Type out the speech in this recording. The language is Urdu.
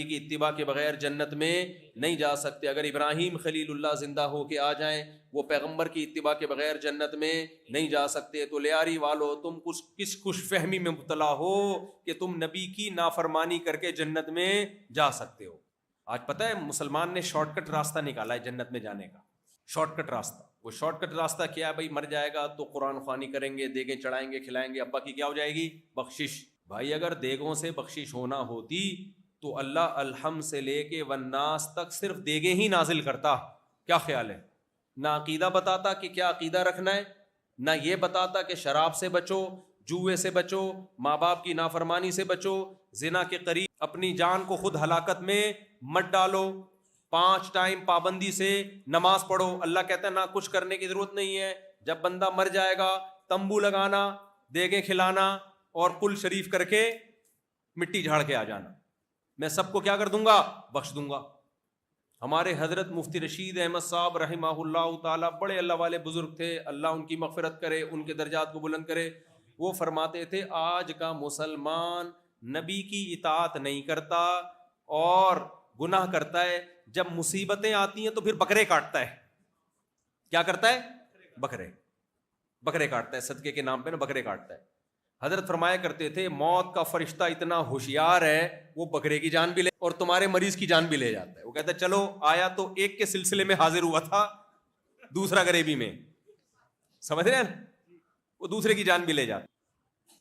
کی اتباع کے بغیر جنت میں نہیں جا سکتے. اگر ابراہیم خلیل اللہ زندہ ہو کے آ جائیں وہ پیغمبر کی اتباع کے بغیر جنت میں نہیں جا سکتے. تو لیاری والو تم کس خوش فہمی میں مبتلا ہو کہ تم نبی کی نافرمانی کر کے جنت میں جا سکتے ہو. آج پتہ ہے مسلمان نے شارٹ کٹ راستہ نکالا ہے جنت میں جانے کا. شارٹ کٹ راستہ. وہ شارٹ کٹ راستہ کیا ہے بھائی؟ مر جائے گا تو قرآن خوانی کریں گے, دیگیں چڑھائیں گے, کھلائیں گے, ابا کی کیا ہو جائے گی؟ بخشش. بھائی اگر دیگوں سے بخشش ہونا ہوتی تو اللہ الحم سے لے کے والناس تک صرف دیگیں ہی نازل کرتا. کیا خیال ہے؟ نہ عقیدہ بتاتا کہ کیا عقیدہ رکھنا ہے, نہ یہ بتاتا کہ شراب سے بچو, جوئے سے بچو, ماں باپ کی نافرمانی سے بچو, زنا کے قریب اپنی جان کو خود ہلاکت میں مت ڈالو, 5 ٹائم پابندی سے نماز پڑھو. اللہ کہتا ہے نہ کچھ کرنے کی ضرورت نہیں ہے. جب بندہ مر جائے گا تمبو لگانا, دیگیں کھلانا اور کل شریف کر کے مٹی جھاڑ کے آ جانا, میں سب کو کیا کر دوں گا؟ بخش دوں گا. ہمارے حضرت مفتی رشید احمد صاحب رحمہ اللہ تعالیٰ بڑے اللہ والے بزرگ تھے, اللہ ان کی مغفرت کرے, ان کے درجات کو بلند کرے. وہ فرماتے تھے آج کا مسلمان نبی کی اطاعت نہیں کرتا اور گناہ کرتا ہے, جب مصیبتیں آتی ہیں تو پھر بکرے کاٹتا ہے. کیا کرتا ہے؟ بکرے کاٹتا ہے, صدقے کے نام پہ نا بکرے کاٹتا ہے. حضرت فرمایا کرتے تھے موت کا فرشتہ اتنا ہوشیار ہے وہ بکرے کی جان بھی لے اور تمہارے مریض کی جان بھی لے جاتا ہے. وہ کہتا ہے چلو آیا تو ایک کے سلسلے میں حاضر ہوا تھا, دوسرا غریبی میں, سمجھ رہے ہیں, وہ دوسرے کی جان بھی لے جاتا.